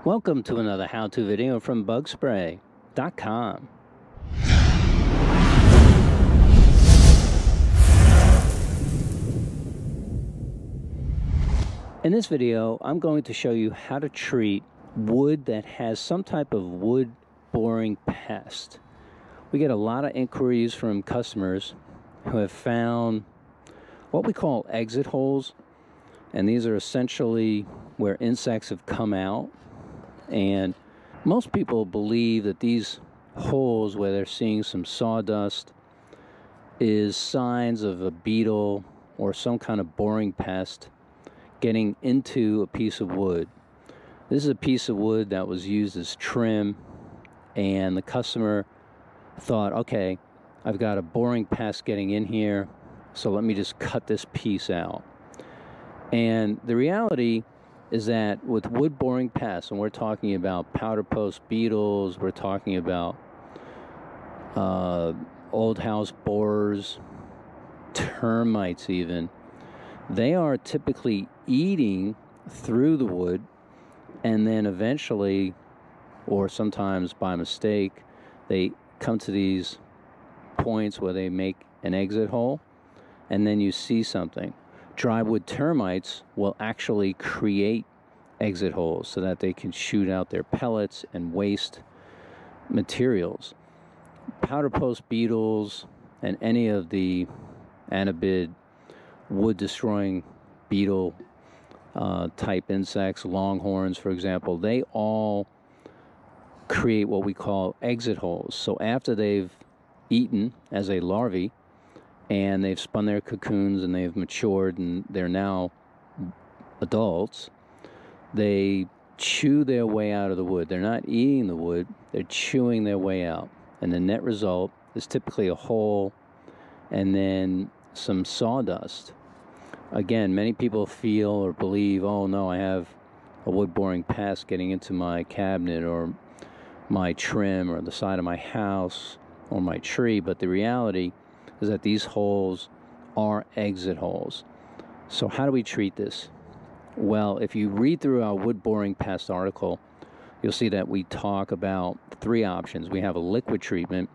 Welcome to another how-to video from bugspray.com. In this video, I'm going to show you how to treat wood that has some type of wood boring pest. We get a lot of inquiries from customers who have found what we call exit holes, and these are essentially where insects have come out. And most people believe that these holes where they're seeing some sawdust is signs of a beetle or some kind of boring pest getting into a piece of wood. This is a piece of wood that was used as trim, and the customer thought, okay, I've got a boring pest getting in here, so let me just cut this piece out. And the reality is that with wood boring pests, and we're talking about powder post beetles, we're talking about old house borers, termites even, they are typically eating through the wood, and then eventually, or sometimes by mistake, they come to these points where they make an exit hole, and then you see something. Drywood termites will actually create exit holes so that they can shoot out their pellets and waste materials. Powder post beetles and any of the anabid wood destroying beetle type insects, longhorns for example, they all create what we call exit holes. So after they've eaten as a larvae and they've spun their cocoons and they've matured and they're now adults, they chew their way out of the wood. They're not eating the wood, they're chewing their way out. And the net result is typically a hole and then some sawdust. Again, many people feel or believe, oh no, I have a wood boring pest getting into my cabinet or my trim or the side of my house or my tree, but the reality is that these holes are exit holes. So how do we treat this? Well, if you read through our wood boring pest article, you'll see that we talk about three options. We have a liquid treatment,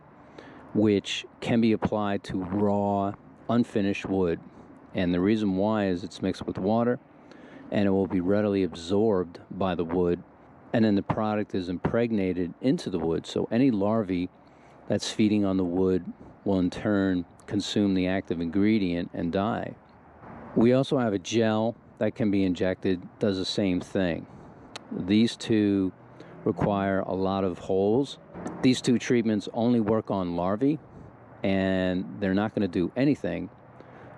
which can be applied to raw, unfinished wood. And the reason why is it's mixed with water, and it will be readily absorbed by the wood, and then the product is impregnated into the wood. So any larvae that's feeding on the wood will in turn consume the active ingredient and die. We also have a gel that can be injected, does the same thing. These two require a lot of holes. These two treatments only work on larvae, and they're not going to do anything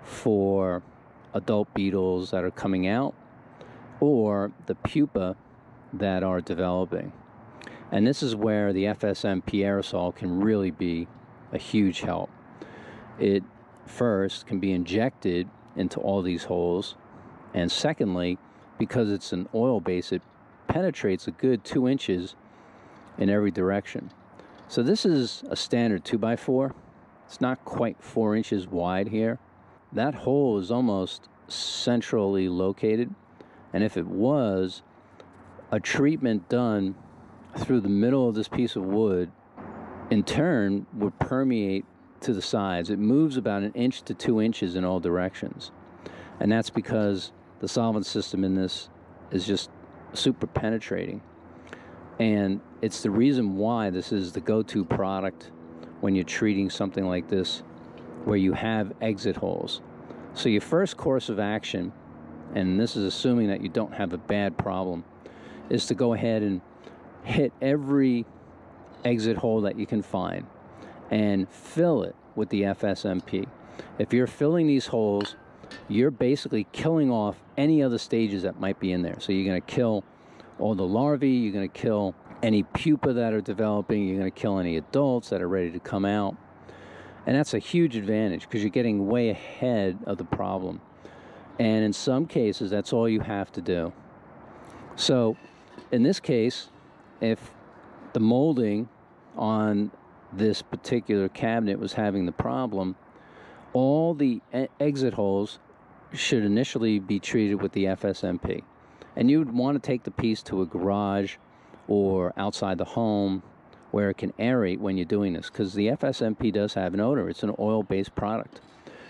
for adult beetles that are coming out or the pupa that are developing. And this is where the FSMP aerosol can really be a huge help. It first can be injected into all these holes, and secondly, because it's an oil base, it penetrates a good 2 inches in every direction. So this is a standard 2x4. It's not quite 4 inches wide here. That hole is almost centrally located, and if it was, a treatment done through the middle of this piece of wood in turn would permeate to the sides. It moves about 1 inch to 2 inches in all directions, and that's because the solvent system in this is just super penetrating. And it's the reason why this is the go-to product when you're treating something like this where you have exit holes. So your first course of action, and this is assuming that you don't have a bad problem, is to go ahead and hit every exit hole that you can find and fill it with the FSMP. If you're filling these holes, you're basically killing off any other stages that might be in there. So you're going to kill all the larvae, you're going to kill any pupa that are developing, you're going to kill any adults that are ready to come out. And that's a huge advantage because you're getting way ahead of the problem. And in some cases, that's all you have to do. So in this case, if the molding on this particular cabinet was having the problem, all the exit holes should initially be treated with the FSMP. And you would want to take the piece to a garage or outside the home where it can aerate when you're doing this, because the FSMP does have an odor. It's an oil-based product.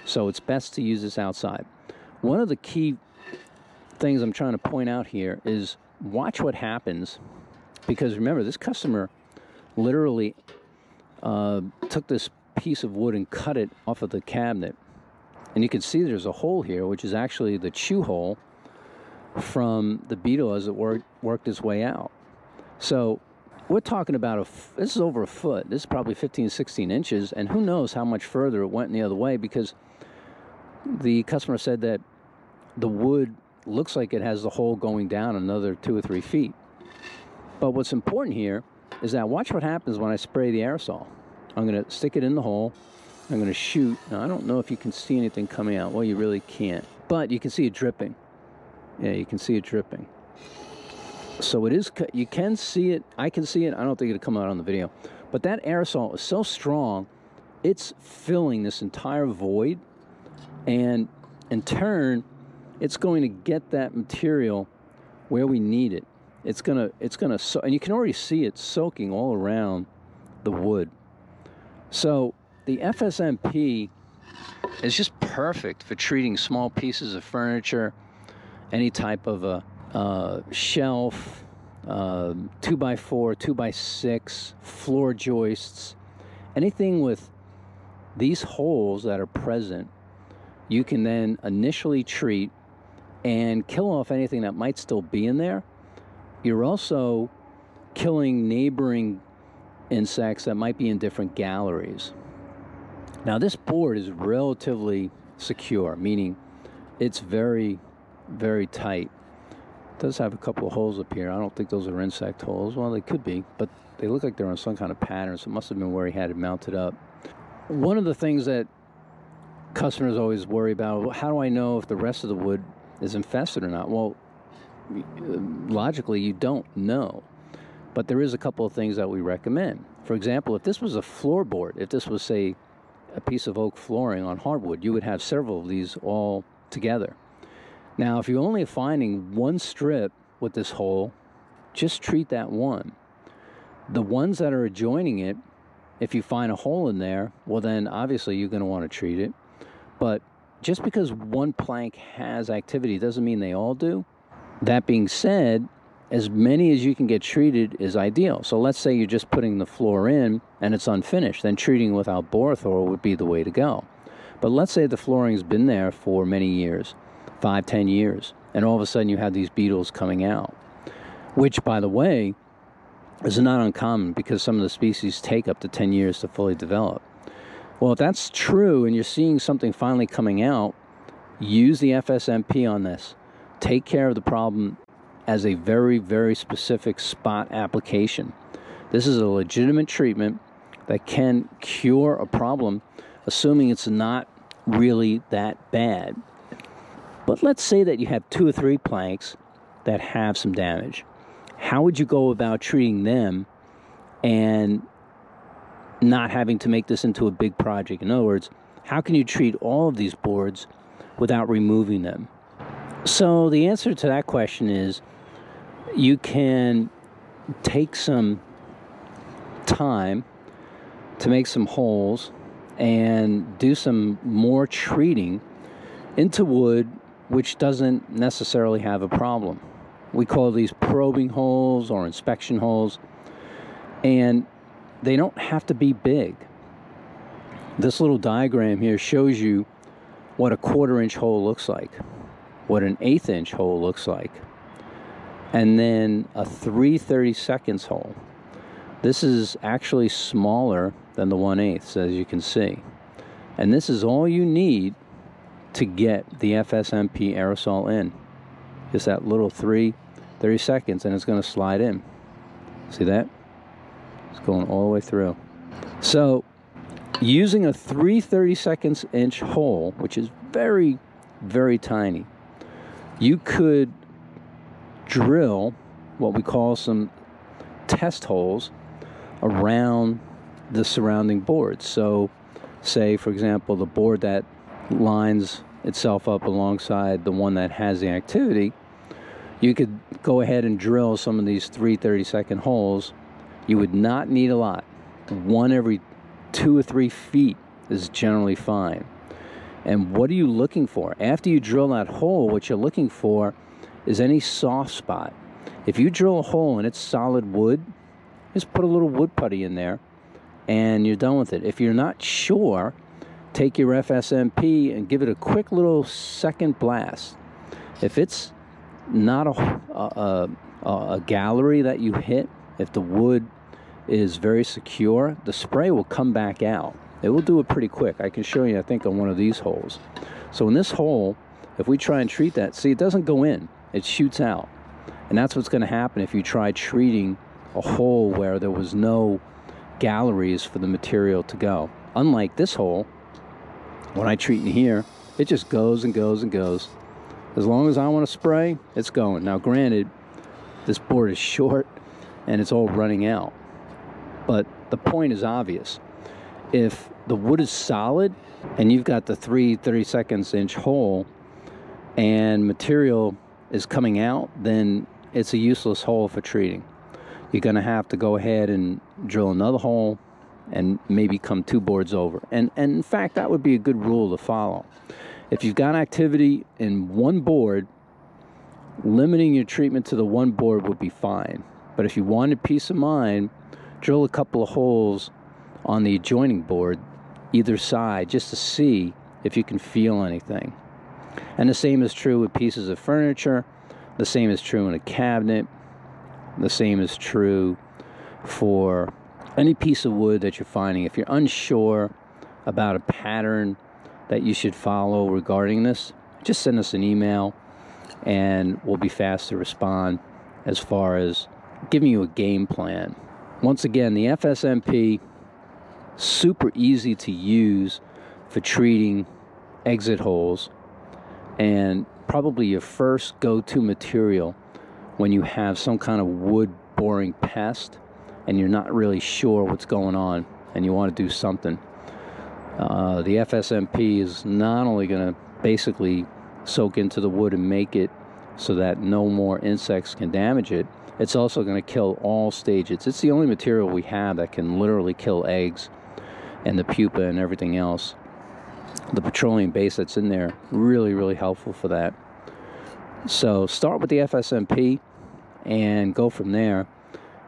So it's best to use this outside. One of the key things I'm trying to point out here is watch what happens, because remember, this customer literally took this piece of wood and cut it off of the cabinet. And you can see there's a hole here, which is actually the chew hole from the beetle as it worked its way out. So we're talking about this is over a foot. This is probably 15, 16 inches, and who knows how much further it went the other way, because the customer said that the wood looks like it has the hole going down another 2 or 3 feet. But what's important here is that watch what happens when I spray the aerosol. I'm going to stick it in the hole. I'm going to shoot. Now, I don't know if you can see anything coming out. Well, you really can't. But you can see it dripping. Yeah, you can see it dripping. So it is, you can see it. I can see it. I don't think it'll come out on the video. But that aerosol is so strong, it's filling this entire void. And in turn, it's going to get that material where we need it. It's gonna, and you can already see it soaking all around the wood. So the FSMP is just perfect for treating small pieces of furniture, any type of a shelf, 2x4, 2x6, floor joists, anything with these holes that are present. You can then initially treat and kill off anything that might still be in there. You're also killing neighboring insects that might be in different galleries. Now, this board is relatively secure, meaning it's very, very tight. It does have a couple of holes up here. I don't think those are insect holes. Well, they could be, but they look like they're on some kind of pattern, so it must have been where he had it mounted up. One of the things that customers always worry about, how do I know if the rest of the wood is infested or not? Well, logically, you don't know. But there is a couple of things that we recommend. For example, if this was a floorboard, if this was, say, a piece of oak flooring on hardwood, you would have several of these all together. Now, if you're only finding one strip with this hole, just treat that one. The ones that are adjoining it, if you find a hole in there, well, then obviously you're going to want to treat it. But just because one plank has activity doesn't mean they all do. That being said, as many as you can get treated is ideal. So let's say you're just putting the floor in and it's unfinished, then treating without Borathor would be the way to go. But let's say the flooring's been there for many years, 5, 10 years, and all of a sudden you have these beetles coming out, which, by the way, is not uncommon because some of the species take up to 10 years to fully develop. Well, if that's true and you're seeing something finally coming out, use the FSMP on this. Take care of the problem as a very, very specific spot application. This is a legitimate treatment that can cure a problem, assuming it's not really that bad. But let's say that you have 2 or 3 planks that have some damage. How would you go about treating them and not having to make this into a big project? In other words, how can you treat all of these boards without removing them? So the answer to that question is you can take some time to make some holes and do some more treating into wood which doesn't necessarily have a problem. We call these probing holes or inspection holes, and they don't have to be big. This little diagram here shows you what a 1/4-inch hole looks like, what an 1/8 inch hole looks like, and then a 3/32 hole. This is actually smaller than the 1/8, as you can see. And this is all you need to get the FSMP aerosol in. Just that little 3/32, and it's going to slide in. See that? It's going all the way through. So using a 3/32 inch hole, which is very, very tiny, you could drill what we call some test holes around the surrounding boards. So say, for example, the board that lines itself up alongside the one that has the activity, You could go ahead and drill some of these 3 30-second holes. You would not need a lot. One every 2 or 3 feet is generally fine. And what are you looking for? After you drill that hole, what you're looking for is any soft spot. If you drill a hole and it's solid wood, just put a little wood putty in there and you're done with it. If you're not sure, take your FSMP and give it a quick little second blast. If it's not a gallery that you hit, if the wood is very secure, the spray will come back out. It will do it pretty quick. I can show you, I think, on one of these holes. So in this hole, if we try and treat that, see, it doesn't go in, it shoots out. And that's what's going to happen if you try treating a hole where there was no galleries for the material to go. Unlike this hole, when I treat in here, it just goes and goes and goes. As long as I want to spray, it's going. Now granted, this board is short and it's all running out. But the point is obvious. If the wood is solid and you've got the 3 30-second-inch hole and material is coming out, then it's a useless hole for treating. You're going to have to go ahead and drill another hole and maybe come 2 boards over. And in fact, that would be a good rule to follow. If you've got activity in one board, limiting your treatment to the one board would be fine. But if you wanted peace of mind, drill a couple of holes on the adjoining board, either side, just to see if you can feel anything. And the same is true with pieces of furniture. The same is true in a cabinet. The same is true for any piece of wood that you're finding. If you're unsure about a pattern that you should follow regarding this, just send us an email and we'll be fast to respond as far as giving you a game plan. Once again, the FSMP, super easy to use for treating exit holes, and probably your first go-to material when you have some kind of wood boring pest and you're not really sure what's going on and you want to do something. The FSMP is not only going to basically soak into the wood and make it so that no more insects can damage it, it's also going to kill all stages. It's the only material we have that can literally kill eggs and the pupa and everything else. The petroleum base that's in there, really, really helpful for that. So start with the FSMP and go from there.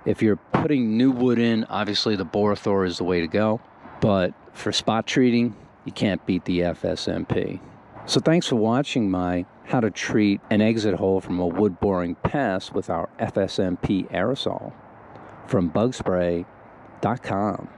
If you're putting new wood in, obviously the Borathor is the way to go. But for spot treating, you can't beat the FSMP. So thanks for watching my how to treat an exit hole from a wood boring pest with our FSMP aerosol from bugspray.com.